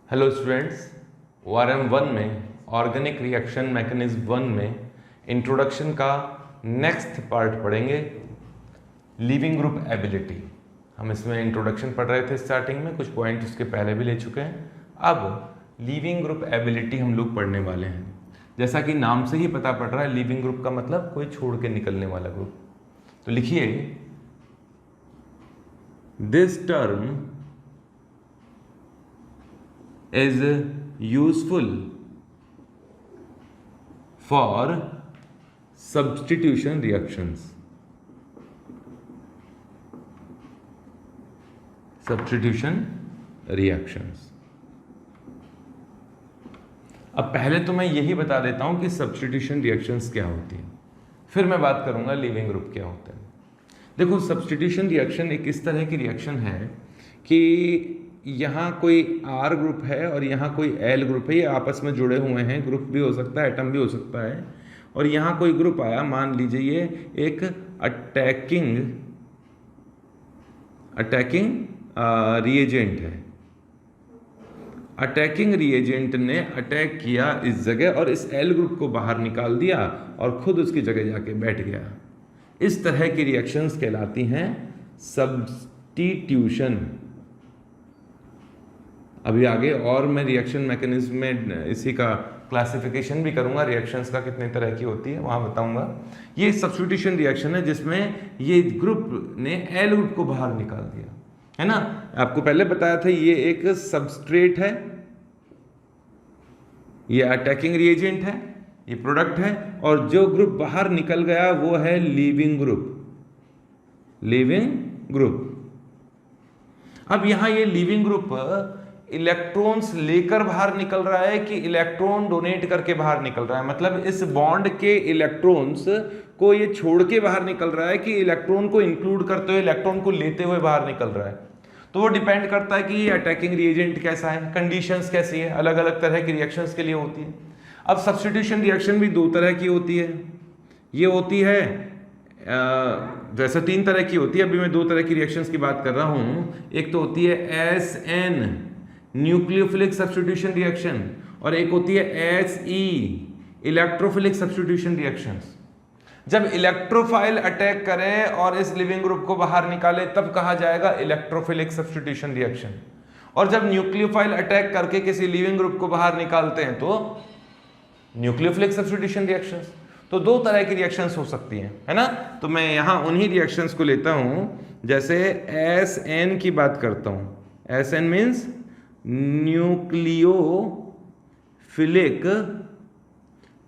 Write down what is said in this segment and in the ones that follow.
Hello students, ORM 1 में organic reaction mechanism 1 में introduction का नेक्स्ट पार्ट पढ़ेंगे, लीविंग ग्रुप एबिलिटी। हम इसमें इंट्रोडक्शन पढ़ रहे थे स्टार्टिंग में, कुछ पॉइंट उसके पहले भी ले चुके हैं। अब लीविंग ग्रुप एबिलिटी हम लोग पढ़ने वाले हैं। जैसा कि नाम से ही पता पड़ रहा है, लीविंग ग्रुप का मतलब कोई छोड़ के निकलने वाला ग्रुप। तो लिखिए, this term is useful for substitution reactions. Substitution reactions. अब पहले तो मैं यही बता देता हूं कि सब्स्टिट्यूशन रिएक्शंस क्या होती हैं, फिर मैं बात करूंगा लीविंग ग्रुप क्या होता है। देखो, सब्स्टिट्यूशन रिएक्शन एक इस तरह की रिएक्शन है कि यहाँ कोई R ग्रुप है और यहाँ कोई L ग्रुप है, ये आपस में जुड़े हुए हैं। ग्रुप भी हो सकता है, एटम भी हो सकता है। और यहाँ कोई ग्रुप आया, मान लीजिए ये एक अटैकिंग रिएजेंट है। अटैकिंग रिएजेंट ने अटैक किया इस जगह और इस L ग्रुप को बाहर निकाल दिया और खुद उसकी जगह जाके बैठ गया। इस तरह की रिएक्शंस कहलाती हैं सब्स्टिट्यूशन। अभी आगे और मैं रिएक्शन मैकेनिज्म में इसी का क्लासिफिकेशन भी करूंगा, रिएक्शंस का कितने तरह की होती है वहां बताऊंगा। ये सब्स्टिट्यूशन रिएक्शन है जिसमें ये ग्रुप ने L ग्रुप को बाहर निकाल दिया, है ना। आपको पहले बताया था ये एक सबस्ट्रेट है, ये अटैकिंग रिएजेंट है, ये प्रोडक्ट है, और जो ग्रुप बाहर निकल गया वो है लीविंग ग्रुप। अब यहां ये लीविंग ग्रुप इलेक्ट्रॉन्स लेकर बाहर निकल रहा है कि इलेक्ट्रॉन डोनेट करके बाहर निकल रहा है। मतलब इस बॉन्ड के इलेक्ट्रॉन्स को ये छोड़ के बाहर निकल रहा है कि इलेक्ट्रॉन को इंक्लूड करते हुए, इलेक्ट्रॉन को लेते हुए बाहर निकल रहा है। तो वो डिपेंड करता है कि ये अटैकिंग रिएजेंट कैसा है, कंडीशंस कैसी है, अलग अलग तरह की रिएक्शंस के लिए होती है। अब सब्स्टिट्यूशन रिएक्शन भी दो तरह की होती है। ये होती है वैसे तीन तरह की होती है, अभी मैं दो तरह की रिएक्शंस की बात कर रहा हूं। एक तो होती है SN न्यूक्लियोफिलिक सब्स्टिट्यूशन रिएक्शन, और एक होती है SE इलेक्ट्रोफिलिक सब्स्टिट्यूशन रिएक्शंस। जब इलेक्ट्रोफाइल अटैक करे और इस लिविंग ग्रुप को बाहर निकाले तब कहा जाएगा इलेक्ट्रोफिलिक सब्स्टिट्यूशन रिएक्शन। और जब न्यूक्लियोफाइल अटैक करके किसी लिविंग ग्रुप को बाहर निकालते हैं तो न्यूक्लियोफिलिक सब्स्टिट्यूशन रिएक्शंस। तो दो तरह की रिएक्शंस हो सकती हैं, है ना। तो मैं यहां उन्हीं रिएक्शंस को लेता हूं, जैसे SN की बात करता हूं। SN means nucleophilic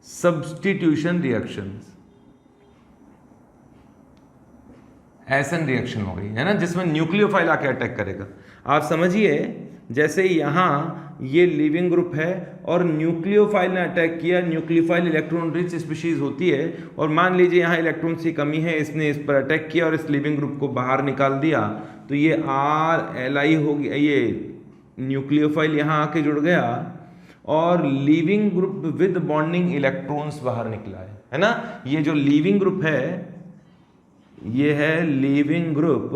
substitution reactions. SN reaction हो गई, है ना, जिसमें न्यूक्लियोफाइल आके अटैक करेगा। आप समझिए, जैसे यहां ये लिविंग ग्रुप है और न्यूक्लियोफाइल ने अटैक किया। न्यूक्लियोफाइल इलेक्ट्रॉन रिच स्पीशीज होती है, और मान लीजिए यहां इलेक्ट्रॉन की कमी है, इसने इस पर अटैक किया और इस लिविंग ग्रुप को बाहर निकाल दिया। तो ये RLI हो गया, ये न्यूक्लियोफाइल यहां आके जुड़ गया और leaving group with bonding electrons बाहर निकला है ना। ये जो लिविंग ग्रुप है, ये है लिविंग ग्रुप,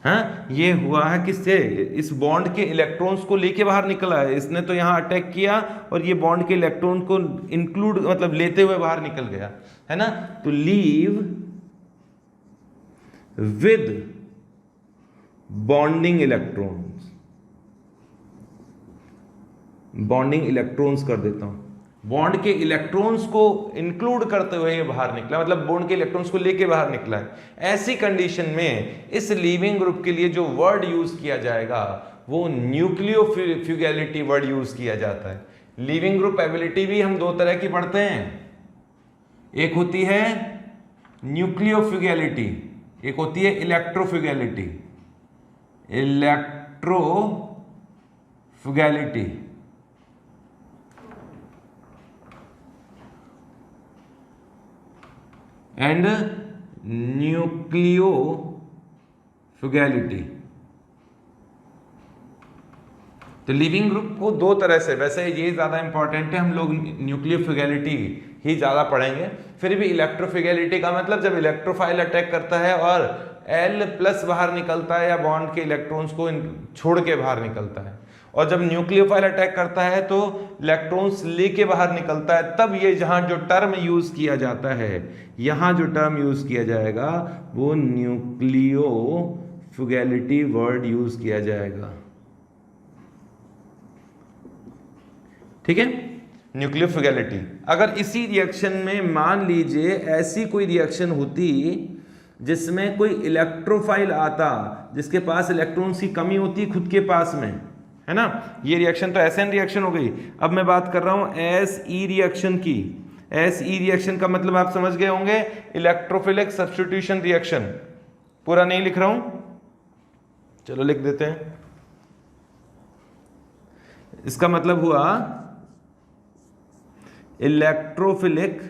हाँ, ये हुआ है किससे? इस बॉन्ड के इलेक्ट्रॉन्स को लेके बाहर निकला है। इसने तो यहां अटैक किया और ये बॉन्ड के इलेक्ट्रॉन को इंक्लूड मतलब लेते हुए बाहर निकल गया, है ना। तो लीव विद बॉन्डिंग इलेक्ट्रॉन्स कर देता हूं। बॉन्ड के इलेक्ट्रॉन्स को इंक्लूड करते हुए ये बाहर निकला, मतलब बॉन्ड के इलेक्ट्रॉन्स को लेके बाहर निकला है। ऐसी कंडीशन में इस लीविंग ग्रुप के लिए जो वर्ड यूज किया जाएगा वो न्यूक्लियोफ्यूगैलिटी वर्ड यूज किया जाता है। लीविंग ग्रुप एबिलिटी भी हम दो तरह की पढ़ते हैं, एक होती है न्यूक्लियोफ्यूगैलिटी, एक होती है इलेक्ट्रोफ्यूगैलिटी। एंड न्यूक्लियोफ्यूगैलिटी। तो लिविंग ग्रुप को दो तरह से, वैसे ये ज्यादा इंपॉर्टेंट है, हम लोग न्यूक्लियोफ्यूगैलिटी ही ज्यादा पढ़ेंगे। फिर भी इलेक्ट्रोफ्यूगैलिटी का मतलब जब इलेक्ट्रोफाइल अटैक करता है और L प्लस बाहर निकलता है या बॉन्ड के इलेक्ट्रॉन्स को छोड़ के बाहर निकलता है, और जब न्यूक्लियोफाइल अटैक करता है तो इलेक्ट्रॉन्स लेके बाहर निकलता है। तब ये जहां जो टर्म यूज किया जाता है, यहां जो टर्म यूज किया जाएगा वो न्यूक्लियोफिलिटी वर्ड यूज किया जाएगा। ठीक है, न्यूक्लियोफिलिटी। अगर इसी रिएक्शन में मान लीजिए ऐसी कोई रिएक्शन होती जिसमें कोई इलेक्ट्रोफाइल आता जिसके पास इलेक्ट्रॉन्स की कमी होती खुद के पास में, है ना, ये रिएक्शन तो एसएन रिएक्शन हो गई। अब मैं बात कर रहा हूं एसई रिएक्शन की। एसई रिएक्शन का मतलब आप समझ गए होंगे, इलेक्ट्रोफिलिक सब्स्टिट्यूशन रिएक्शन। पूरा नहीं लिख रहा हूं, चलो लिख देते हैं। इसका मतलब हुआ electrophilic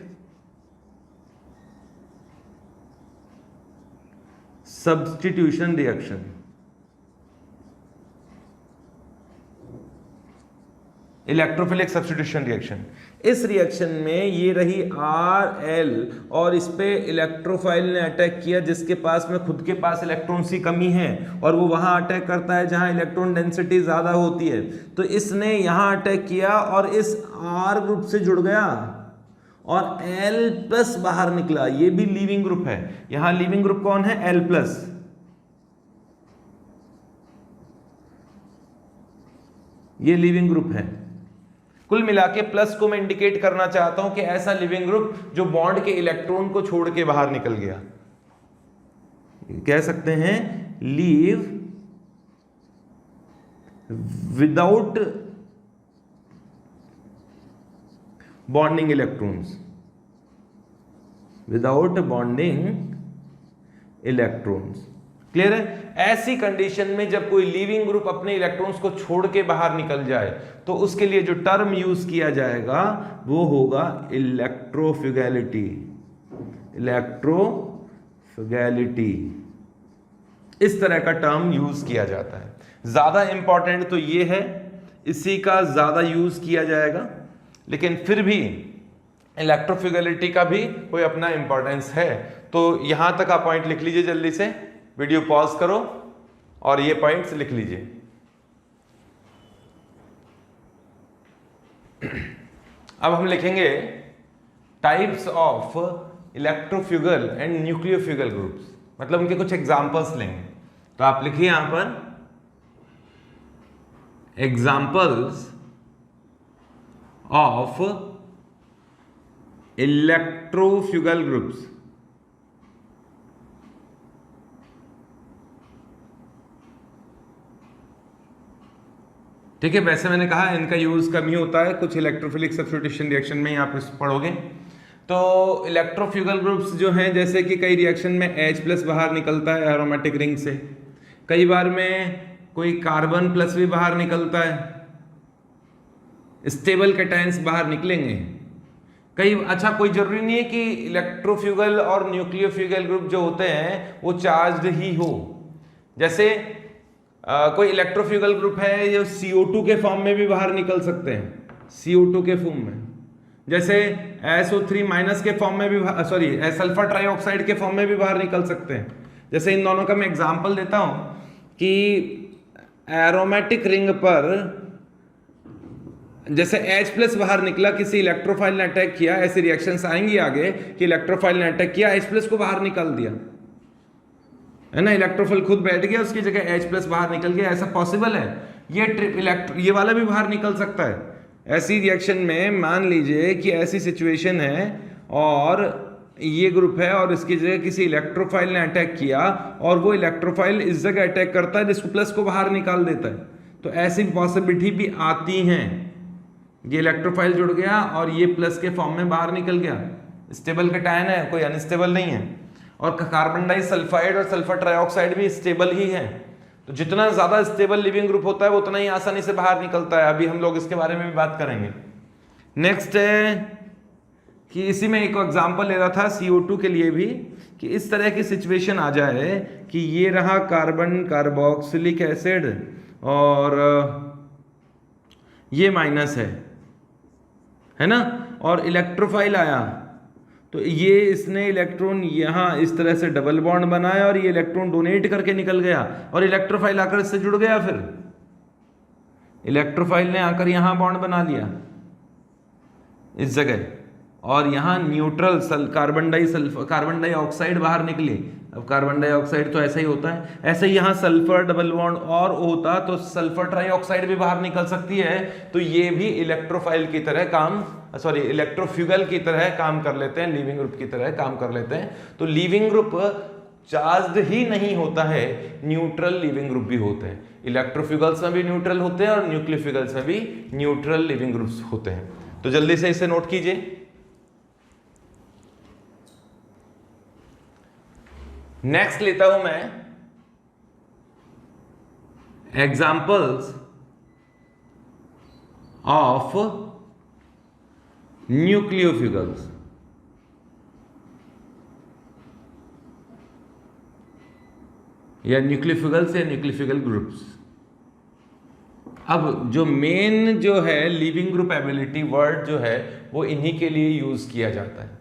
substitution reaction. Electrophilic substitution reaction, इस रिएक्शन में ये रही Rl और इस पे इलेक्ट्रोफाइल ने अटैक किया जिसके पास में खुद के पास इलेक्ट्रॉन्स की कमी है, और वो वहां अटैक करता है जहां इलेक्ट्रॉन डेंसिटी ज्यादा होती है। तो इसने यहां अटैक किया और इस R ग्रुप से जुड़ गया और L प्लस बाहर निकला। ये भी लीविंग ग्रुप है। यहां लीविंग ग्रुप कौन है? L plus. ये लीविंग ग्रुप है। कुल मिला के प्लस को मैं इंडिकेट करना चाहता हूं कि ऐसा लिविंग ग्रुप जो बॉन्ड के इलेक्ट्रॉन को छोड़ के बाहर निकल गया, कह सकते हैं leave without bonding electrons, without bonding electrons. Clear है? ऐसी कंडीशन में जब कोई लीविंग ग्रुप अपने इलेक्ट्रॉन्स को छोड़ के बाहर निकल जाए तो उसके लिए जो टर्म यूज किया जाएगा वो होगा इलेक्ट्रोफिगैलिटी। इलेक्ट्रोफिगैलिटी, इस तरह का टर्म यूज किया जाता है। ज्यादा इंपॉर्टेंट तो ये है, इसी का ज्यादा यूज किया जाएगा, लेकिन फिर भी इलेक्ट्रोफिगैलिटी का भी कोई अपना इंपॉर्टेंस है। तो यहां तक आप पॉइंट लिख लीजिए, जल्दी से वीडियो पॉज करो और ये पॉइंट्स लिख लीजिए। अब हम लिखेंगे टाइप्स ऑफ इलेक्ट्रोफ्यूगल एंड न्यूक्लियोफ्यूगल ग्रुप्स, मतलब उनके कुछ एग्जांपल्स लेंगे। तो आप लिखिए यहां पर एग्जांपल्स ऑफ इलेक्ट्रोफ्यूगल ग्रुप्स। ठीक है, वैसे मैंने कहा इनका यूज कम ही होता है, कुछ इलेक्ट्रोफिलिक सब्स्टिट्यूशन रिएक्शन में आप पढ़ोगे। तो इलेक्ट्रोफ्यूगल ग्रुप्स जो हैं, जैसे कि कई रिएक्शन में H+ बाहर निकलता है एरोमेटिक रिंग से, कई बार में कोई कार्बन प्लस भी बाहर निकलता है, स्टेबल कैटायंस बाहर निकलेंगे कई। अच्छा, कोई जरूरी नहीं है कि इलेक्ट्रोफ्यूगल और न्यूक्लियोफ्यूगल ग्रुप जो होते हैं वो चार्ज्ड ही हो। जैसे कोई इलेक्ट्रोफ्यूगल ग्रुप है जो CO2 के फॉर्म में भी बाहर निकल सकते हैं, CO2 के फॉर्म में, जैसे SO3- के फॉर्म में भी, सॉरी सल्फर ट्राइऑक्साइड के फॉर्म में भी बाहर निकल सकते हैं। जैसे इन दोनों का मैं एग्जांपल देता हूं कि एरोमेटिक रिंग पर जैसे H+ बाहर निकला, किसी इलेक्ट्रोफाइल ने अटैक किया, ऐसी रिएक्शंस आएंगी आगे कि इलेक्ट्रोफाइल ने अटैक किया, H+ को बाहर निकाल दिया, है ना, इलेक्ट्रोफाइल खुद बैठ गया, उसकी जगह H+ बाहर निकल गया। ऐसा पॉसिबल है। ये वाला भी बाहर निकल सकता है। ऐसी रिएक्शन में मान लीजिए कि ऐसी सिचुएशन है और ये ग्रुप है और इसकी जगह किसी इलेक्ट्रोफाइल ने अटैक किया और वो इलेक्ट्रोफाइल इस जगह अटैक करता है जिसको प्लस को बाहर निकाल देता है। तो ऐसी पॉसिबिलिटी भी आती हैं। ये इलेक्ट्रोफाइल जुड़ गया और ये प्लस के फॉर्म में बाहर निकल गया, स्टेबल कैटायन है, कोई अनस्टेबल नहीं है। और कार्बन डाइसल्फाइड और सल्फर ट्राइऑक्साइड भी स्टेबल ही है। तो जितना ज्यादा स्टेबल लिविंग ग्रुप होता है वो उतना ही आसानी से बाहर निकलता है। अभी हम लोग इसके बारे में भी बात करेंगे। नेक्स्ट है कि इसी में एक एग्जांपल ले रहा था CO2 के लिए भी, कि इस तरह की सिचुएशन आ जाए कि ये रहा कार्बन कार्बोक्सिलिक एसिड और ये माइनस है ना, और इलेक्ट्रोफाइल आया तो ये इसने इलेक्ट्रॉन यहाँ इस तरह से डबल बॉन्ड बनाया और ये इलेक्ट्रॉन डोनेट करके निकल गया और इलेक्ट्रोफाइल आकर इससे जुड़ गया। फिर इलेक्ट्रोफाइल ने आकर यहाँ बॉन्ड बना लिया इस जगह, और यहाँ न्यूट्रल कार्बन डाइऑक्साइड बाहर निकली। अब कार्बन डाइऑक्साइड तो ऐसा ही होता है, ऐसे ही यहाँ सल्फर डबल बॉन्ड और होता तो सल्फर ट्राइऑक्साइड भी बाहर निकल सकती है। तो ये भी इलेक्ट्रोफाइल की तरह इलेक्ट्रोफ्यूगल की तरह काम कर लेते हैं, लिविंग ग्रुप की तरह काम कर लेते हैं। तो लिविंग ग्रुप चार्ज्ड ही नहीं होता है, न्यूट्रल लिविंग ग्रुप भी होते हैं। इलेक्ट्रोफ्यूगल्स में भी न्यूट्रल होते हैं और न्यूक्लियोफ्यूगल्स में भी न्यूट्रल लिविंग ग्रुप्स होते हैं। तो जल्दी से इसे नोट कीजिए। नेक्स्ट लेता हूं मैं एग्जाम्पल्स ऑफ न्यूक्लियोफ्यूगल्स। या न्यूक्लियोफ्यूगल्स या न्यूक्लियोफ्यूगल ग्रुप्स। अब जो मेन जो है लिविंग ग्रुप एबिलिटी वर्ड जो है वो इन्हीं के लिए यूज किया जाता है।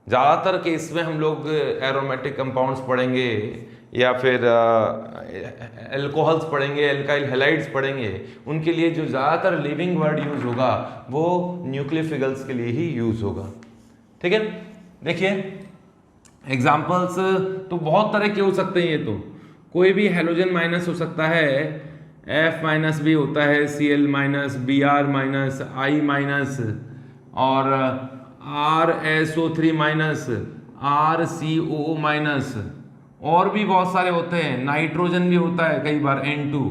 ज़्यादातर केस में हम लोग एरोमेटिक कंपाउंड्स पढ़ेंगे या फिर अल्कोहल्स पढ़ेंगे, एल्काइल हैलाइड्स पढ़ेंगे, उनके लिए जो ज़्यादातर लिविंग वर्ड यूज होगा वो न्यूक्लियोफिगल्स के लिए ही यूज होगा। ठीक है, देखिए एग्जाम्पल्स तो बहुत तरह के हो सकते हैं। ये तो कोई भी हेलोजन माइनस हो सकता है, F माइनस भी होता है, Cl minus, Br minus, I minus और RSO3 माइनस, RCOO माइनस, और भी बहुत सारे होते हैं। नाइट्रोजन भी होता है कई बार, N2,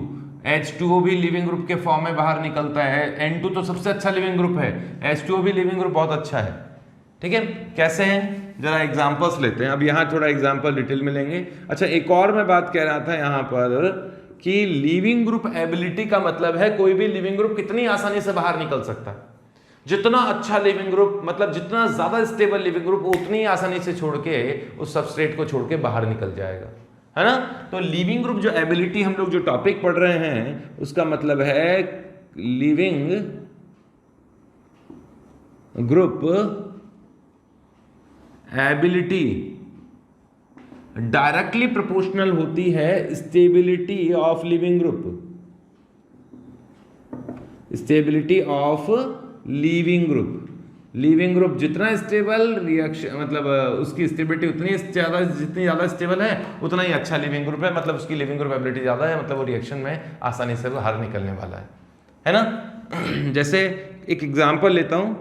H2O भी लिविंग ग्रुप के फॉर्म में बाहर निकलता है। N2 तो सबसे अच्छा लिविंग ग्रुप है, H2O भी लिविंग ग्रुप बहुत अच्छा है। ठीक है, कैसे हैं जरा एग्जांपल्स लेते हैं। अब यहाँ थोड़ा एग्जांपल डिटेल में लेंगे। अच्छा, एक और मैं बात कह रहा था यहाँ पर कि लिविंग ग्रुप एबिलिटी का मतलब है कोई भी लिविंग ग्रुप कितनी आसानी से बाहर निकल सकता है। जितना अच्छा लिविंग ग्रुप, मतलब जितना ज्यादा स्टेबल लिविंग ग्रुप, उतनी आसानी से छोड़ के उस सबस्ट्रेट को छोड़ के बाहर निकल जाएगा, है ना। तो लिविंग ग्रुप जो एबिलिटी हम लोग जो टॉपिक पढ़ रहे हैं उसका मतलब है leaving group ability directly proportional होती है stability of leaving group, stability of leaving group. Leaving group जितना स्टेबल, रिएक्शन मतलब उसकी स्टेबिलिटी उतनी ज्यादा, जितनी ज्यादा स्टेबल है उतना ही अच्छा लिविंग ग्रुप है, मतलब उसकी लिविंग ग्रुप एबिलिटी ज्यादा है, मतलब वो रिएक्शन में आसानी से बाहर निकलने वाला है ना। जैसे एक एग्जांपल लेता हूं,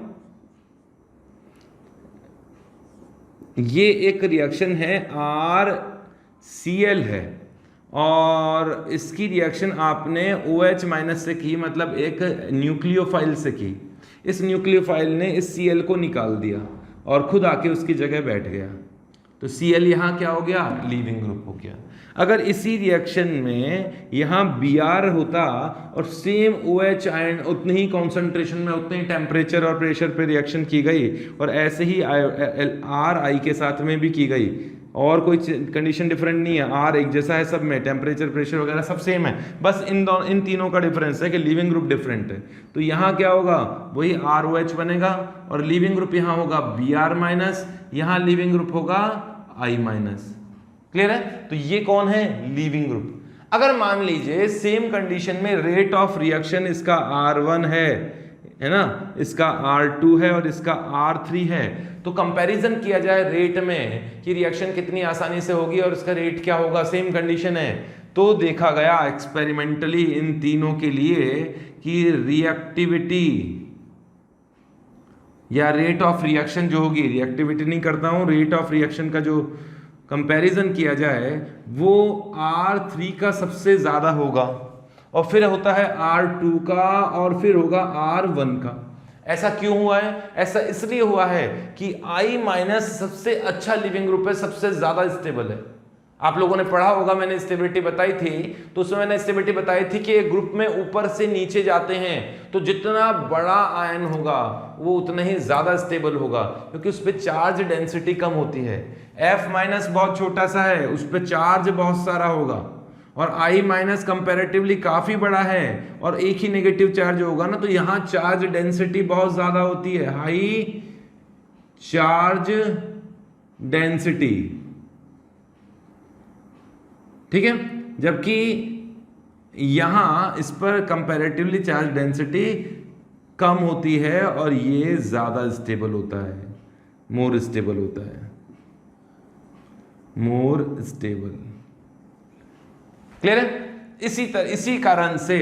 ये एक रिएक्शन है RCl है और इसकी रिएक्शन आपने OH माइनस से की, मतलब एक न्यूक्लियोफाइल से की। इस न्यूक्लियोफाइल ने इस Cl को निकाल दिया और खुद आके उसकी जगह बैठ गया, तो Cl यहाँ क्या हो गया, लिविंग ग्रुप हो गया। अगर इसी रिएक्शन में यहाँ Br होता और सेम OH आयन उतनी ही कॉन्सेंट्रेशन में, उतने ही टेम्परेचर और प्रेशर पे रिएक्शन की गई और ऐसे ही RI के साथ में भी की गई और कोई कंडीशन डिफरेंट नहीं है, R एक जैसा है सब में, टेम्परेचर प्रेशर वगैरह सब सेम है, बस इन तीनों का डिफरेंस है कि लिविंग ग्रुप डिफरेंट है। तो यहाँ क्या होगा, वही ROH बनेगा और लिविंग ग्रुप यहाँ होगा Br माइनस, यहाँ लिविंग ग्रुप होगा I माइनस। क्लियर है। तो ये कौन है, लिविंग ग्रुप। अगर मान लीजिए सेम कंडीशन में रेट ऑफ रिएक्शन इसका R1 है ना, इसका R2 है और इसका R3 है, तो कंपैरिजन किया जाए रेट में कि रिएक्शन कितनी आसानी से होगी और इसका रेट क्या होगा, सेम कंडीशन है, तो देखा गया एक्सपेरिमेंटली इन तीनों के लिए कि रिएक्टिविटी या रेट ऑफ रिएक्शन जो होगी, रिएक्टिविटी नहीं करता हूं, रेट ऑफ रिएक्शन का जो कंपैरिजन किया जाए वो R3 का सबसे ज्यादा होगा और फिर होता है R2 का और फिर होगा R1 का। ऐसा क्यों हुआ है, ऐसा इसलिए हुआ है कि I माइनस सबसे अच्छा लिविंग ग्रुप है, सबसे ज्यादा स्टेबल है। आप लोगों ने पढ़ा होगा, मैंने स्टेबिलिटी बताई थी, तो उसमें मैंने स्टेबिलिटी बताई थी कि एक ग्रुप में ऊपर से नीचे जाते हैं तो जितना बड़ा आयन होगा वो उतना ही ज्यादा स्टेबल होगा, क्योंकि उस पर चार्ज डेंसिटी कम होती है। F माइनस बहुत छोटा सा है, उस पर चार्ज बहुत सारा होगा, और I माइनस कंपेरेटिवली काफी बड़ा है और एक ही नेगेटिव चार्ज होगा ना, तो यहाँ चार्ज डेंसिटी बहुत ज्यादा होती है, हाई चार्ज डेंसिटी, ठीक है, जबकि यहां इस पर कंपैरेटिवली चार्ज डेंसिटी कम होती है और ये ज्यादा स्टेबल होता है, मोर स्टेबल होता है, मोर स्टेबल। क्लियर है? इसी कारण से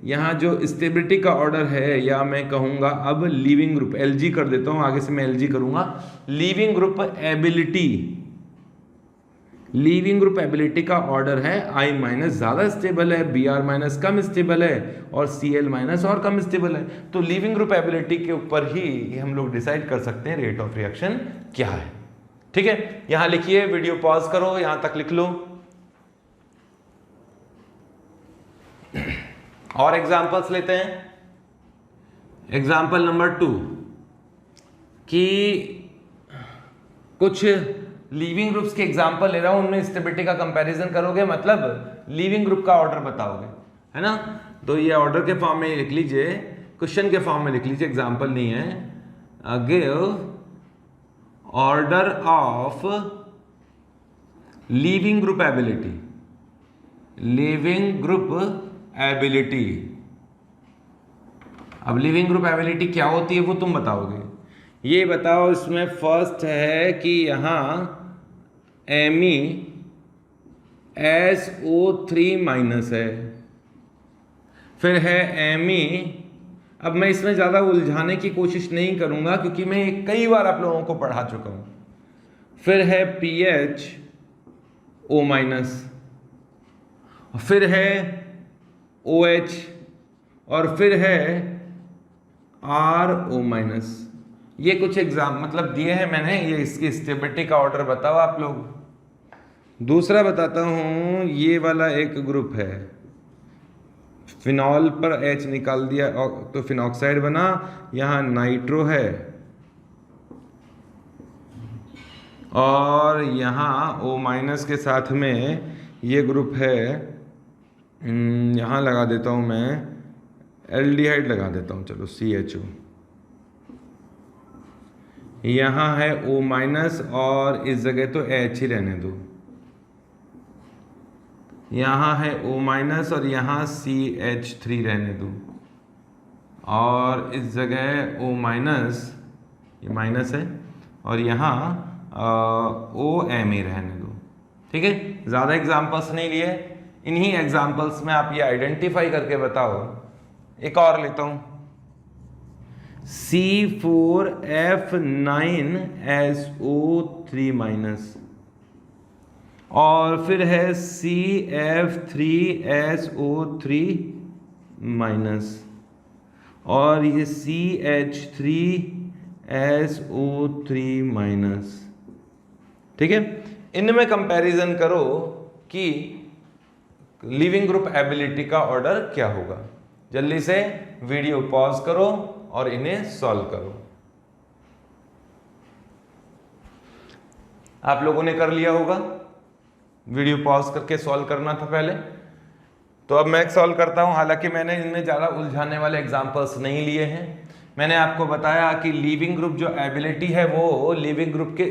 यहां जो स्टेबिलिटी का ऑर्डर है, या मैं कहूंगा अब लीविंग ग्रुप, एलजी कर देता हूं, आगे से मैं एलजी करूंगा, leaving group ability, leaving group ability का ऑर्डर है I माइनस ज्यादा स्टेबल है, Br माइनस कम स्टेबल है, और Cl माइनस और कम स्टेबल है। तो लीविंग ग्रुप एबिलिटी के ऊपर ही हम लोग डिसाइड कर सकते हैं रेट ऑफ रिएक्शन क्या है। ठीक है, यहां लिखिए, वीडियो पॉज करो, यहां तक लिख लो। और एग्जांपल्स लेते हैं। एग्जांपल नंबर 2 कि कुछ लीविंग ग्रुप्स के एग्जांपल ले रहा हूं, उनमें स्टेबिलिटी का कंपैरिजन करोगे, मतलब लीविंग ग्रुप का ऑर्डर बताओगे, है ना। तो ये ऑर्डर के फॉर्म में लिख लीजिए, क्वेश्चन के फॉर्म में लिख लीजिए, एग्जांपल नहीं है। Give order of leaving group ability, leaving group ability. अब लीविंग ग्रुप एबिलिटी क्या होती है वो तुम बताओगे। ये बताओ, इसमें फर्स्ट है कि यहां MeSO3 माइनस है, फिर है Me, अब मैं इसमें ज़्यादा उलझाने की कोशिश नहीं करूंगा क्योंकि मैं कई बार आप लोगों को पढ़ा चुका हूं। फिर है PHO माइनस, फिर है OH, और फिर है RO माइनस। ये कुछ एग्जाम मतलब दिए हैं मैंने, ये इसकी स्टेबिलिटी का ऑर्डर बताओ आप लोग। दूसरा बताता हूं, ये वाला एक ग्रुप है, फिनॉल पर H निकाल दिया तो फिनॉक्साइड बना, यहां नाइट्रो है, और यहां O माइनस के साथ में ये ग्रुप है, यहां लगा देता हूं मैं एल्डिहाइड लगा देता हूं, चलो CHO। यहां है O माइनस और इस जगह तो H ही रहने दो, यहां है O माइनस और यहां CH3 रहने दो, और इस जगह O माइनस, ये माइनस है, और यहां OMe रहने दो। ठीक है, ज़्यादा एग्जाम्पल्स नहीं लिए, इन्हीं एग्जाम्पल्स में आप ये आइडेंटिफाई करके बताओ। एक और लेता हूं, C4F9SO3 माइनस, और फिर है CF3SO3 माइनस, और ये CH3SO3 माइनस। ठीक है, इनमें कंपैरिजन करो कि लीविंग ग्रुप एबिलिटी का ऑर्डर क्या होगा। जल्दी से वीडियो पॉज करो और इन्हें सॉल्व करो। आप लोगों ने कर लिया होगा, वीडियो पॉज करके सॉल्व करना था पहले, तो अब मैं सॉल्व करता हूं। हालांकि मैंने इनमें ज़्यादा उलझाने वाले एग्जांपल्स नहीं लिए हैं। मैंने आपको बताया कि लीविंग ग्रुप जो एबिलिटी है वो लीविंग ग्रुप के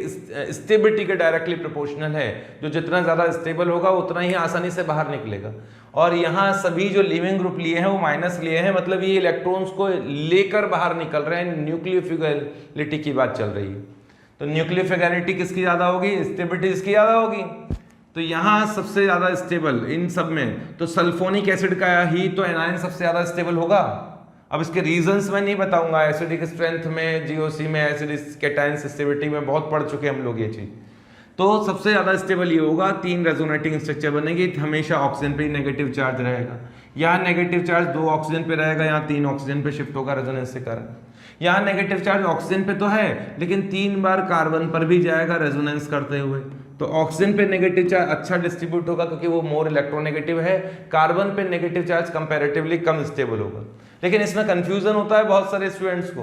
स्टेबिलिटी के डायरेक्टली प्रोपोर्शनल है। जो जितना ज़्यादा स्टेबल होगा उतना ही आसानी से बाहर निकलेगा। और यहाँ सभी जो लीविंग ग्रुप लिए हैं वो माइनस लिए हैं, मतलब ये इलेक्ट्रॉन्स को लेकर बाहर निकल रहे हैं। न्यूक्लियोफिलिटी की बात चल रही है, तो न्यूक्लियोफिलिटी किसकी ज़्यादा होगी, स्टेबिलिटी इसकी ज़्यादा होगी। तो यहाँ सबसे ज़्यादा स्टेबल इन सब में तो सल्फोनिक एसिड का ही तो एनायन सबसे ज़्यादा स्टेबल होगा। अब इसके रीजंस मैं नहीं बताऊंगा, एसिडिक स्ट्रेंथ में, जीओसी में, एसिडिक कैटायन स्टेबिलिटी में बहुत पढ़ चुके हम लोग ये चीज़। तो सबसे ज़्यादा स्टेबल ये होगा, 3 रेजोनेटिंग स्ट्रक्चर बनेगी, हमेशा ऑक्सीजन पे नेगेटिव चार्ज रहेगा। यहाँ नेगेटिव चार्ज 2 ऑक्सीजन पे रहेगा, यहाँ 3 ऑक्सीजन पे शिफ्ट होगा रेजोनेंस के कारण। यहाँ नेगेटिव चार्ज ऑक्सीजन पे तो है, लेकिन 3 बार कार्बन पर भी जाएगा रेजोनेंस करते हुए। तो ऑक्सीजन पे नेगेटिव चार्ज अच्छा डिस्ट्रीब्यूट होगा क्योंकि वो मोर इलेक्ट्रोनेगेटिव है। कार्बन पे नेगेटिव चार्ज कंपैरेटिवली कम स्टेबल होगा। लेकिन इसमें कंफ्यूजन होता है बहुत सारे स्टूडेंट्स को,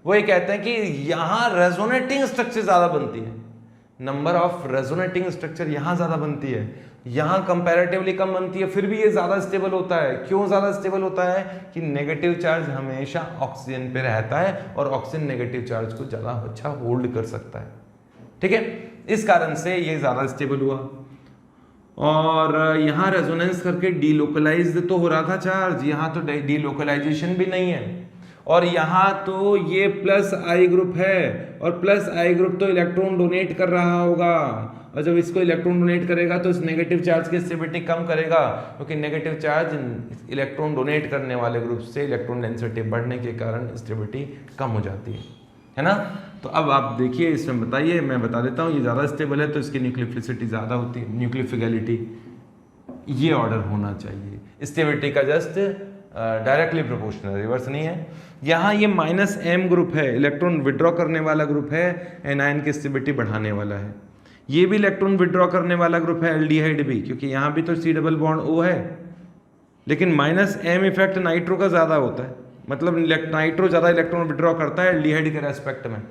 वो ये कहते हैं कि यहाँ रेजोनेटिंग स्ट्रक्चर ज़्यादा बनती है, नंबर ऑफ रेजोनेटिंग स्ट्रक्चर यहाँ ज्यादा बनती है, यहाँ कंपैरेटिवली कम बनती है, फिर भी ये ज्यादा स्टेबल होता है। क्यों ज्यादा स्टेबल होता है? कि नेगेटिव चार्ज हमेशा ऑक्सीजन पे रहता है और ऑक्सीजन नेगेटिव चार्ज को ज्यादा अच्छा होल्ड कर सकता है। ठीक है, इस कारण से ये ज्यादा स्टेबल हुआ। और यहाँ रेजोनेंस करके डीलोकलाइज तो हो रहा था चार्ज, यहाँ तो डीलोकलाइजेशन भी नहीं है। और यहाँ तो ये प्लस आई ग्रुप है और प्लस आई ग्रुप तो इलेक्ट्रॉन डोनेट कर रहा होगा, और जब इसको इलेक्ट्रॉन डोनेट करेगा तो इस नेगेटिव चार्ज की स्टेबिलिटी कम करेगा, क्योंकि नेगेटिव चार्ज इलेक्ट्रॉन डोनेट करने वाले ग्रुप से इलेक्ट्रॉन डेंसिटी बढ़ने के कारण स्टेबिलिटी कम हो जाती है ना। तो अब आप देखिए, इसमें बताइए, मैं बता देता हूँ, ये ज़्यादा स्टेबल है तो इसकी न्यूक्लियोफिलिसिटी ज़्यादा होती है, न्यूक्लियोफिलिटी ये ऑर्डर होना चाहिए। स्टेबिलिटी का जस्ट डायरेक्टली प्रोपोर्शनल, रिवर्स नहीं है। यहाँ ये -m ग्रुप है, इलेक्ट्रॉन विड्रॉ करने वाला ग्रुप है, एनायन की स्टेबिलिटी बढ़ाने वाला है। ये भी इलेक्ट्रॉन विड्रॉ करने वाला ग्रुप है, एल्डिहाइड भी, क्योंकि यहाँ भी तो C डबल बॉन्ड O है, लेकिन -m इफेक्ट नाइट्रो का ज़्यादा होता है, मतलब नाइट्रो ज़्यादा इलेक्ट्रॉन विड्रॉ करता है एल्डिहाइड के रेस्पेक्ट में।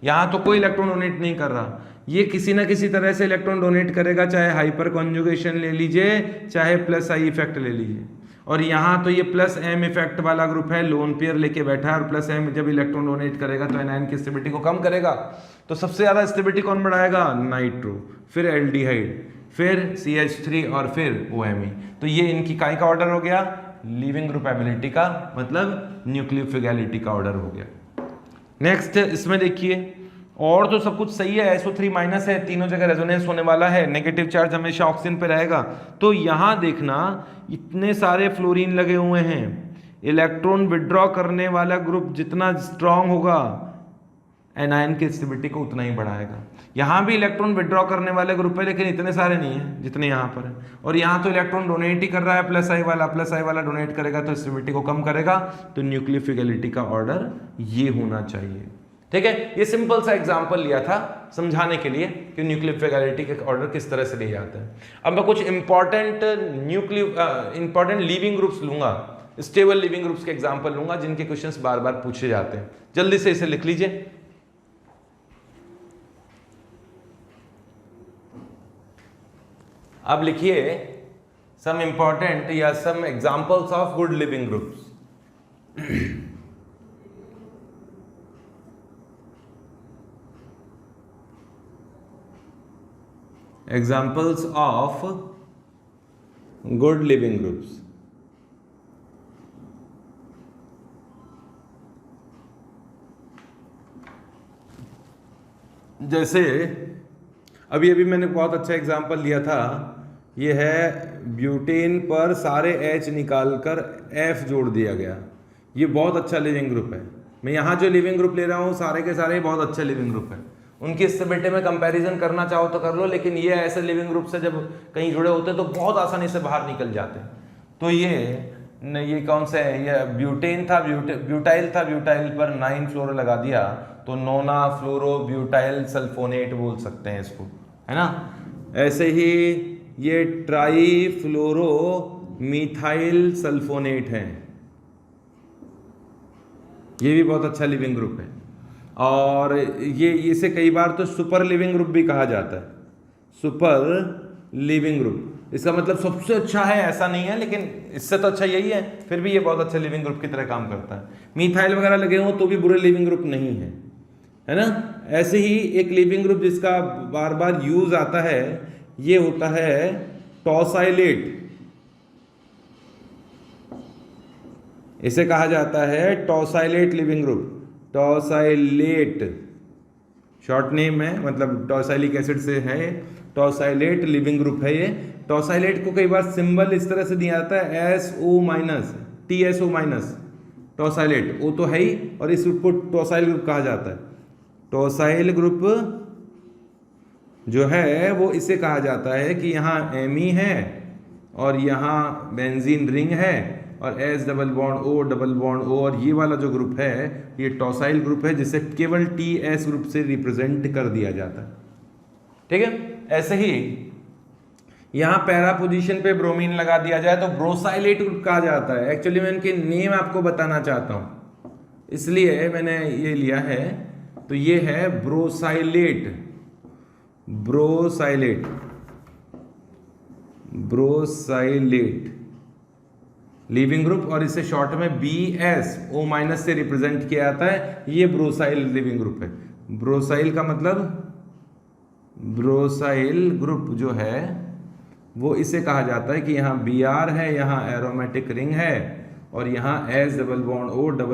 यहाँ तो कोई इलेक्ट्रॉन डोनेट नहीं कर रहा, ये किसी ना किसी तरह से इलेक्ट्रॉन डोनेट करेगा, चाहे हाइपर कॉन्जुगेशन ले लीजिए, चाहे प्लस आई इफेक्ट ले लीजिए। और यहाँ तो ये +m इफेक्ट वाला ग्रुप है, लोन पेयर लेके बैठा है, और +m जब इलेक्ट्रॉन डोनेट करेगा तो एनायन की स्टेबिलिटी को कम करेगा। तो सबसे ज़्यादा स्टेबिलिटी कौन बढ़ाएगा? नाइट्रो, फिर एल्डिहाइड, फिर CH3 और फिर OMe। तो ये इनकी काय का ऑर्डर हो गया? लीविंग ग्रुप एबिलिटी का, मतलब न्यूक्लियोफिलिटी का ऑर्डर हो गया। नेक्स्ट इसमें देखिए, और तो सब कुछ सही है, SO3- है, तीनों जगह रेजोनेंस होने वाला है, नेगेटिव चार्ज हमेशा ऑक्सीजन पे रहेगा। तो यहाँ देखना, इतने सारे फ्लोरीन लगे हुए हैं, इलेक्ट्रॉन विड्रॉ करने वाला ग्रुप जितना स्ट्रांग होगा एनायन की स्टेबिलिटी को उतना ही बढ़ाएगा। यहाँ भी इलेक्ट्रॉन विड्रॉ करने वाले ग्रुप है, लेकिन इतने सारे नहीं है जितने यहाँ पर है। और यहाँ तो इलेक्ट्रॉन डोनेट ही कर रहा है, प्लस आई वाला डोनेट करेगा तो स्टेबिलिटी को कम करेगा। तो न्यूक्लियोफिलिटी का ऑर्डर ये होना चाहिए। ठीक है, ये सिंपल सा एग्जांपल लिया था समझाने के लिए कि न्यूक्लियोफिलिटी के ऑर्डर किस तरह से लिए जाते हैं। अब मैं कुछ इंपॉर्टेंट इंपॉर्टेंट लिविंग ग्रुप्स लूंगा, स्टेबल लिविंग ग्रुप्स के एग्जांपल लूंगा, जिनके क्वेश्चंस बार बार पूछे जाते हैं। जल्दी से इसे लिख लीजिए। अब लिखिए सम इंपॉर्टेंट या some examples of good living groups. Examples of good living groups. जैसे अभी मैंने बहुत अच्छा एग्जाम्पल लिया था, ये है ब्यूटेन पर सारे H निकालकर F जोड़ दिया गया। ये बहुत अच्छा लिविंग ग्रुप है। मैं यहाँ जो लिविंग ग्रुप ले रहा हूँ सारे के सारे बहुत अच्छे लिविंग ग्रुप है। उनकी स्टेबिलिटी में कंपैरिजन करना चाहो तो कर लो, लेकिन ये ऐसे लिविंग ग्रुप से जब कहीं जुड़े होते हैं तो बहुत आसानी से बाहर निकल जाते हैं। तो ये कौन से है? ये ब्यूटेन था, ब्यूटाइल था, ब्यूटाइल पर 9 फ्लोरो लगा दिया तो नोना फ्लोरो ब्यूटाइल सल्फोनेट बोल सकते हैं इसको, है ना। ऐसे ही ये ट्राई फ्लोरो मिथाइल सल्फोनेट है, ये भी बहुत अच्छा लिविंग ग्रुप है। और ये इसे कई बार तो सुपर लिविंग ग्रुप भी कहा जाता है, सुपर लिविंग ग्रुप। इसका मतलब सबसे अच्छा है ऐसा नहीं है, लेकिन इससे तो अच्छा यही है, फिर भी ये बहुत अच्छा लिविंग ग्रुप की तरह काम करता है। मिथाइल वगैरह लगे हो तो भी बुरे लिविंग ग्रुप नहीं है ना। ऐसे ही एक लिविंग ग्रुप जिसका बार बार यूज आता है, ये होता है टॉसाइलेट। इसे कहा जाता है टॉसाइलेट लिविंग ग्रुप। टॉसाइलेट शॉर्ट नेम है, मतलब टॉसाइलिक एसिड से है, टॉसाइलेट लिविंग ग्रुप है ये। टॉसाइलेट को कई बार सिंबल इस तरह से दिया जाता है SO-, TSO-। टॉसाइलेट वो तो है ही, और इस ग्रुप को टॉसाइल ग्रुप कहा जाता है। टॉसाइल ग्रुप जो है वो इसे कहा जाता है कि यहाँ Me है और यहाँ बेंजीन रिंग है और S double bond O double bond O, और ये वाला जो ग्रुप है ये टॉसाइल ग्रुप है, जिसे केवल TS ग्रुप से रिप्रेजेंट कर दिया जाता है। ठीक है, ऐसे ही यहाँ पैरा पोजीशन पे ब्रोमीन लगा दिया जाए तो ब्रोसाइलेट ग्रुप कहा जाता है। एक्चुअली मैं इनके नेम आपको बताना चाहता हूँ, इसलिए मैंने ये लिया है। तो ये है ब्रोसाइलेट, ब्रोसाइलेट, ब्रोसाइलेट लिविंग ग्रुप, और इसे शॉर्ट में BS O- से रिप्रेजेंट किया जाता है। ये ब्रोसाइल लिविंग ग्रुप है। ब्रोसाइल का मतलब, ब्रोसाइल ग्रुप जो है वो इसे कहा जाता है कि यहाँ Br है, यहाँ एरोमेटिक रिंग है, और यहाँ S डबल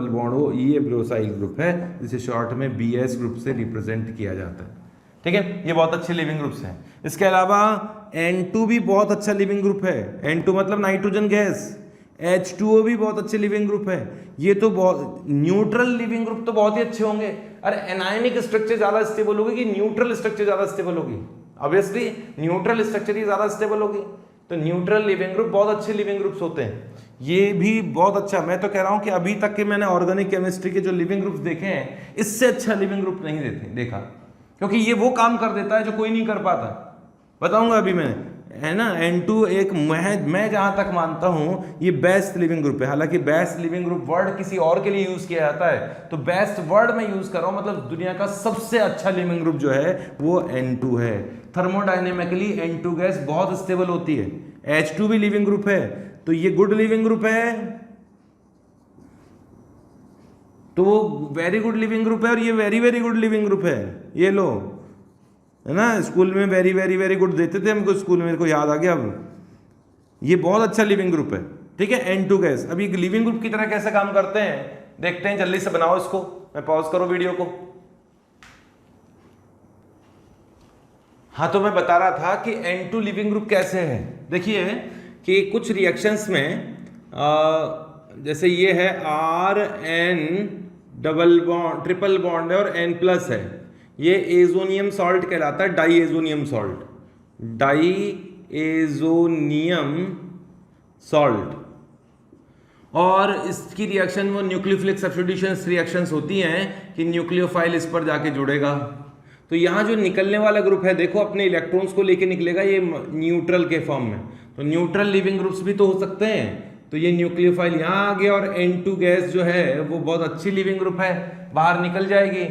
बॉन्ड O, ये ब्रोसाइल ग्रुप है, जिसे शॉर्ट में BS ग्रुप से रिप्रेजेंट किया जाता है। ठीक है, ये बहुत अच्छे लिविंग ग्रुप्स हैं। इसके अलावा N2 भी बहुत अच्छा लिविंग ग्रुप है। N2 मतलब नाइट्रोजन गैस। H2O भी बहुत अच्छे लिविंग ग्रुप है। ये तो बहुत न्यूट्रल लिविंग ग्रुप तो बहुत ही अच्छे होंगे। अरे एनायनिक स्ट्रक्चर ज्यादा स्टेबल होगी कि न्यूट्रल स्ट्रक्चर ज्यादा स्टेबल होगी? ऑब्वियसली न्यूट्रल स्ट्रक्चर ही ज्यादा स्टेबल होगी। तो न्यूट्रल लिविंग ग्रुप बहुत अच्छे लिविंग ग्रुप्स होते हैं। ये भी बहुत अच्छा, मैं तो कह रहा हूं कि अभी तक के मैंने ऑर्गेनिक केमिस्ट्री के जो लिविंग ग्रुप्स देखे हैं, इससे अच्छा लिविंग ग्रुप नहीं देखा, क्योंकि ये वो काम कर देता है जो कोई नहीं कर पाता। बताऊंगा अभी मैं, है ना। N2 एक मैं जहां तक मानता हूं ये बेस्ट लिविंग ग्रुप है। हालांकि बेस्ट लिविंग ग्रुप वर्ड किसी और के लिए यूज किया जाता है, तो बेस्ट वर्ड मैं यूज कर रहा हूं, मतलब दुनिया का सबसे अच्छा लिविंग ग्रुप जो है वो N2 है। थर्मोडायनेमिकली N2 गैस बहुत स्टेबल होती है। H2 भी लिविंग ग्रुप है, तो ये गुड लिविंग ग्रुप है, तो वो वेरी गुड लिविंग ग्रुप है, और ये very very good leaving group है। ये लो, है ना, स्कूल में वेरी वेरी वेरी गुड देते थे हमको स्कूल में, मेरे को याद आ गया अब। ये बहुत अच्छा लिविंग ग्रुप है। ठीक है, N2 गैस। अब ये लिविंग ग्रुप की तरह कैसे काम करते हैं देखते हैं, जल्दी से बनाओ इसको। मैं पॉज करो वीडियो को। हाँ, तो मैं बता रहा था कि N2 लिविंग ग्रुप कैसे है। देखिए कि कुछ रिएक्शंस में जैसे ये है RN double bond, triple bond है, और N+ है, ये एजोनियम सॉल्ट कहलाता है, diazonium salt, diazonium salt. और इसकी रिएक्शन वो न्यूक्लियोफिलिक सब्स्टिट्यूशन रिएक्शंस होती हैं कि न्यूक्लियोफाइल इस पर जाके जुड़ेगा। तो यहाँ जो निकलने वाला ग्रुप है, देखो अपने इलेक्ट्रॉन्स को लेके निकलेगा ये न्यूट्रल के फॉर्म में। तो न्यूट्रल लिविंग ग्रुप्स भी तो हो सकते हैं। तो ये न्यूक्लियोफाइल यहाँ आ गया, और N2 गैस जो है वो बहुत अच्छी लिविंग ग्रुप है, बाहर निकल जाएगी।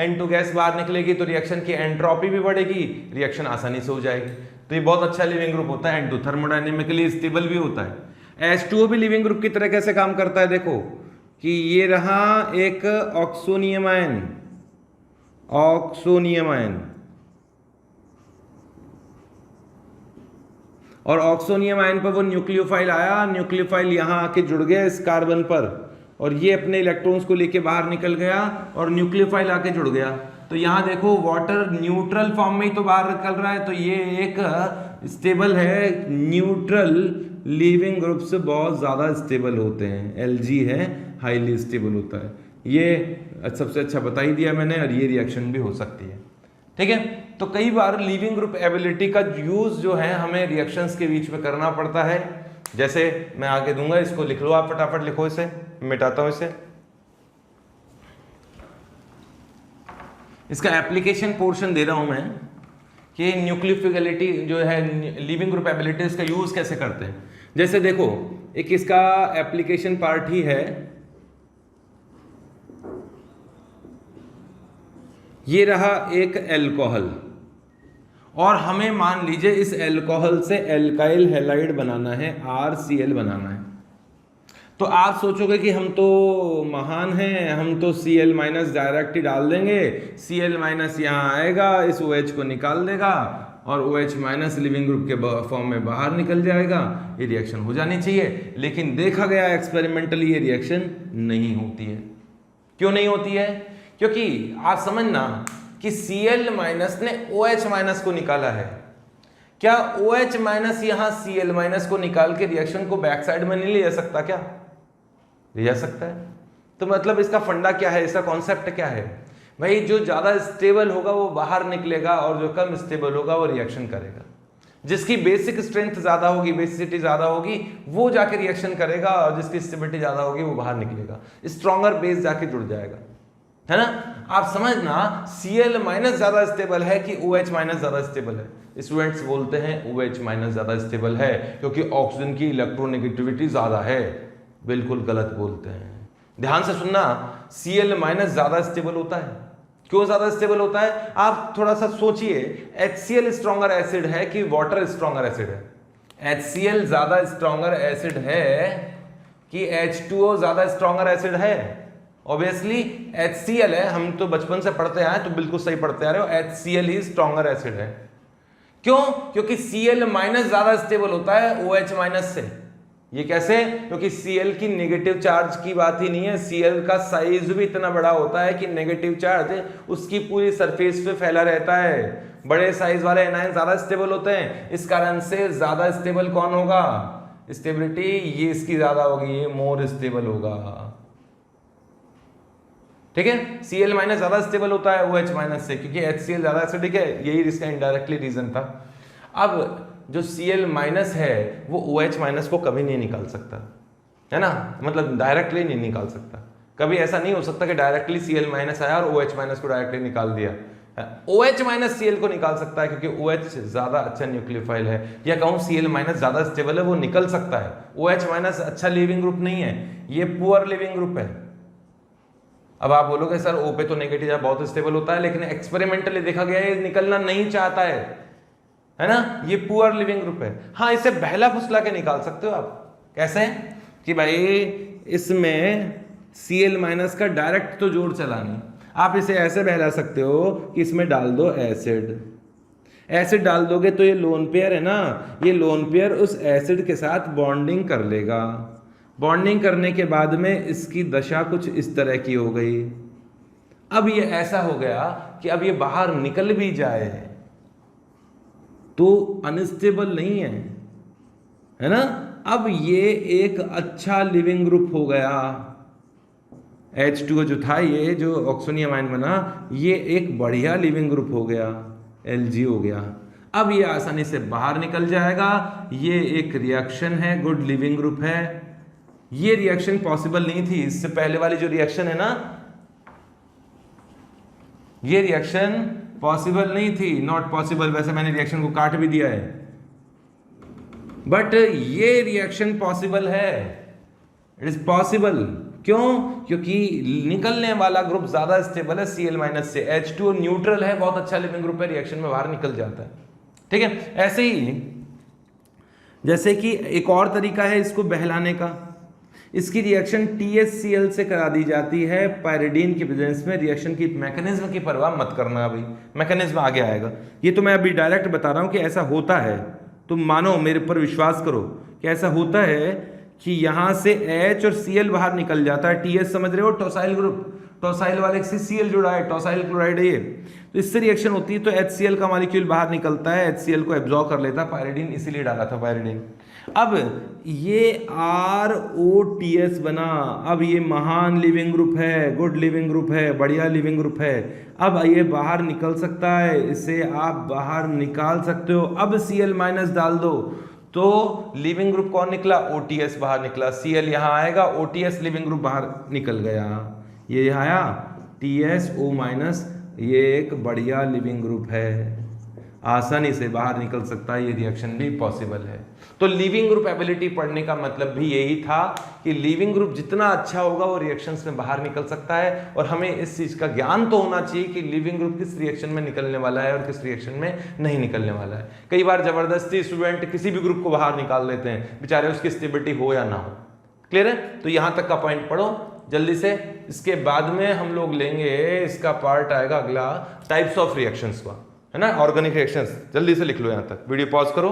N2 गैस बाहर निकलेगी तो रिएक्शन की एंट्रोपी भी बढ़ेगी, रिएक्शन आसानी से हो जाएगी। तो ये बहुत अच्छा लिविंग ग्रुप होता है N2, थर्मोडायनेमिकली स्टेबल भी होता है। H2O भी लिविंग ग्रुप की तरह कैसे काम करता है, देखो कि ये रहा एक ऑक्सोनियम आयन, ऑक्सोनियम आयन, और ऑक्सोनियम आयन पर वो न्यूक्लियोफाइल आया, न्यूक्लियोफाइल यहाँ आके जुड़ गया इस कार्बन पर, और ये अपने इलेक्ट्रॉन्स को लेके बाहर निकल गया, और न्यूक्लियोफाइल आके जुड़ गया। तो यहाँ देखो वाटर न्यूट्रल फॉर्म में ही तो बाहर निकल रहा है, तो ये एक स्टेबल है। न्यूट्रल लिविंग ग्रुप से बहुत ज़्यादा स्टेबल होते हैं। Lg है, हाईली स्टेबल होता है। ये सबसे अच्छा बता ही दिया मैंने, और ये रिएक्शन भी हो सकती है। ठीक है, तो कई बार लिविंग ग्रुप एबिलिटी का यूज जो है हमें रिएक्शंस के बीच में करना पड़ता है। जैसे मैं आगे दूंगा, इसको लिख लो आप, फटाफट लिखो, इसे मिटाता हूं इसे। इसका एप्लीकेशन पोर्शन दे रहा हूं मैं कि न्यूक्लियोफिलिटी जो है, लिविंग ग्रुप एबिलिटी, इसका यूज कैसे करते हैं। जैसे देखो, एक इसका एप्लीकेशन पार्ट ही है, ये रहा एक एल्कोहल, और हमें मान लीजिए इस एल्कोहल से एल्काइल हैलाइड बनाना है, RCl बनाना है। तो आप सोचोगे कि हम तो महान हैं, हम तो Cl- डायरेक्ट ही डाल देंगे, Cl- यहाँ आएगा, इस OH को निकाल देगा, और OH- लिविंग ग्रुप के फॉर्म में बाहर निकल जाएगा, ये रिएक्शन हो जानी चाहिए। लेकिन देखा गया एक्सपेरिमेंटली ये रिएक्शन नहीं होती है। क्यों नहीं होती है? क्योंकि आप समझना कि Cl- ने OH- को निकाला है। क्या OH- यहां Cl- को निकाल के रिएक्शन को बैक साइड में नहीं ले जा सकता? क्या ले जा सकता है। तो मतलब इसका फंडा क्या है, इसका कॉन्सेप्ट क्या है भाई? जो ज्यादा स्टेबल होगा वो बाहर निकलेगा, और जो कम स्टेबल होगा वो रिएक्शन करेगा। जिसकी बेसिक स्ट्रेंथ ज्यादा होगी, बेसिसिटी ज्यादा होगी, वो जाके रिएक्शन करेगा, और जिसकी स्टेबिलिटी ज्यादा होगी वो बाहर निकलेगा, स्ट्रॉन्गर बेस जाके जुड़ जाएगा, है ना। आप समझना Cl- ज्यादा स्टेबल है कि OH- ज्यादा स्टेबल है? स्टूडेंट्स बोलते हैं OH- ज्यादा स्टेबल है क्योंकि ऑक्सीजन की इलेक्ट्रोनेगेटिविटी ज्यादा है। बिल्कुल गलत बोलते हैं। ध्यान से सुनना, Cl- ज्यादा स्टेबल होता है क्यों ज्यादा स्टेबल होता है? आप थोड़ा सा सोचिए, HCl स्ट्रॉन्गर एसिड है कि वाटर स्ट्रॉन्गर एसिड है? HCl ज्यादा स्ट्रॉन्गर एसिड है कि H2O ज्यादा स्ट्रॉन्गर एसिड है? ऑब्वियसली HCl है, हम तो बचपन से पढ़ते आए, तो बिल्कुल सही पढ़ते आ रहे हो, HCl ही स्ट्रॉन्गर एसिड है। क्यों? क्योंकि Cl माइनस ज्यादा स्टेबल होता है OH माइनस से। ये कैसे? क्योंकि Cl की नेगेटिव चार्ज की बात ही नहीं है, Cl का साइज भी इतना बड़ा होता है कि नेगेटिव चार्ज उसकी पूरी सरफेस पे फैला रहता है। बड़े साइज वाले एनायन ज्यादा स्टेबल होते हैं, इस कारण से ज्यादा स्टेबल कौन होगा? स्टेबिलिटी ये इसकी ज्यादा होगी, ये मोर स्टेबल होगा। ठीक है, Cl माइनस ज्यादा स्टेबल होता है OH माइनस से, क्योंकि HCl ज्यादा एसिडिक है, यही इसका इनडायरेक्टली रीजन था। अब जो Cl माइनस है वो OH माइनस को कभी नहीं निकाल सकता, है ना, मतलब डायरेक्टली नहीं निकाल सकता। कभी ऐसा नहीं हो सकता कि डायरेक्टली Cl माइनस आया और OH माइनस को डायरेक्टली निकाल दिया। OH माइनस Cl को निकाल सकता है क्योंकि OH ज्यादा अच्छा न्यूक्लियोफाइल है, या कहूं Cl माइनस ज्यादा स्टेबल है, वो निकल सकता है। OH माइनस अच्छा लिविंग ग्रुप नहीं है, ये पुअर लिविंग ग्रुप है। अब आप बोलोगे सर O पे तो नेगेटिव बहुत स्टेबल होता है, लेकिन एक्सपेरिमेंटली देखा गया है निकलना नहीं चाहता है ना, ये पुअर लिविंग ग्रुप है। हाँ, इसे बहला फुसला के निकाल सकते हो आप। कैसे? कि भाई इसमें Cl माइनस का डायरेक्ट तो जोड़ चला नहीं, आप इसे ऐसे बहला सकते हो कि इसमें डाल दो एसिड डाल दोगे तो ये लोन पेयर है ना, ये लोन पेयर उस एसिड के साथ बॉन्डिंग कर लेगा। बॉन्डिंग करने के बाद में इसकी दशा कुछ इस तरह की हो गई। अब ये ऐसा हो गया कि अब ये बाहर निकल भी जाए तो अनस्टेबल नहीं है ना। अब ये एक अच्छा लिविंग ग्रुप हो गया। H2O जो था, ये जो ऑक्सोनियम आयन बना, ये एक बढ़िया लिविंग ग्रुप हो गया, Lg हो गया। अब ये आसानी से बाहर निकल जाएगा। ये एक रिएक्शन है, गुड लिविंग ग्रुप है। ये रिएक्शन पॉसिबल नहीं थी, इससे पहले वाली जो रिएक्शन है ना, ये रिएक्शन पॉसिबल नहीं थी, नॉट पॉसिबल। वैसे मैंने रिएक्शन को काट भी दिया है, बट ये रिएक्शन पॉसिबल है, इट इज पॉसिबल। क्यों? क्योंकि निकलने वाला ग्रुप ज्यादा स्टेबल है Cl माइनस से। H2O न्यूट्रल है, बहुत अच्छा लिविंग ग्रुप है, रिएक्शन में बाहर निकल जाता है। ठीक है, ऐसे ही जैसे कि एक और तरीका है इसको बहलाने का, इसकी रिएक्शन THCl से करा दी जाती है पायरिडीन की प्रेजेंस में। रिएक्शन की मैकेनिज्म की परवाह मत करना, अभी मैकेनिज्म आगे आएगा। ये तो मैं अभी डायरेक्ट बता रहा हूं कि ऐसा होता है, तुम मानो, मेरे पर विश्वास करो कि ऐसा होता है कि यहां से H और Cl बाहर निकल जाता है। TH समझ रहे हो, टॉसाइल ग्रुप, टॉसाइल वाले से Cl जुड़ा है, टॉसाइल क्लोराइड है ये, तो इससे रिएक्शन होती है तो HCl का मॉलिक्यूल बाहर निकलता है, HCl को एब्जॉर्ब कर लेता है पायरिडीन, इसीलिए डाला था पायरिडीन। अब ये ROTS बना। अब ये महान लिविंग ग्रुप है, गुड लिविंग ग्रुप है, बढ़िया लिविंग ग्रुप है। अब ये बाहर निकल सकता है, इसे आप बाहर निकाल सकते हो। अब Cl माइनस डाल दो तो लिविंग ग्रुप कौन निकला? OTS बाहर निकला। Cl यहाँ आएगा, OTS लिविंग ग्रुप बाहर निकल गया। ये आया TSO माइनस, ये एक बढ़िया लिविंग ग्रुप है, आसानी से बाहर निकल सकता है, ये रिएक्शन भी पॉसिबल है। तो लिविंग ग्रुप एबिलिटी पढ़ने का मतलब भी यही था कि लिविंग ग्रुप जितना अच्छा होगा वो रिएक्शंस में बाहर निकल सकता है। और हमें इस चीज का ज्ञान तो होना चाहिए कि लिविंग ग्रुप किस रिएक्शन में निकलने वाला है और किस रिएक्शन में नहीं निकलने वाला है। कई बार जबरदस्ती स्टूडेंट किसी भी ग्रुप को बाहर निकाल लेते हैं, बेचारे उसकी स्टेबिलिटी हो या ना हो। क्लियर है? तो यहां तक का पॉइंट पढ़ो जल्दी से। इसके बाद में हम लोग लेंगे, इसका पार्ट आएगा अगला, टाइप्स ऑफ रिएक्शंस का, है ना, ऑर्गेनिक रिएक्शंस। जल्दी से लिख लो, यहां तक वीडियो पॉज करो।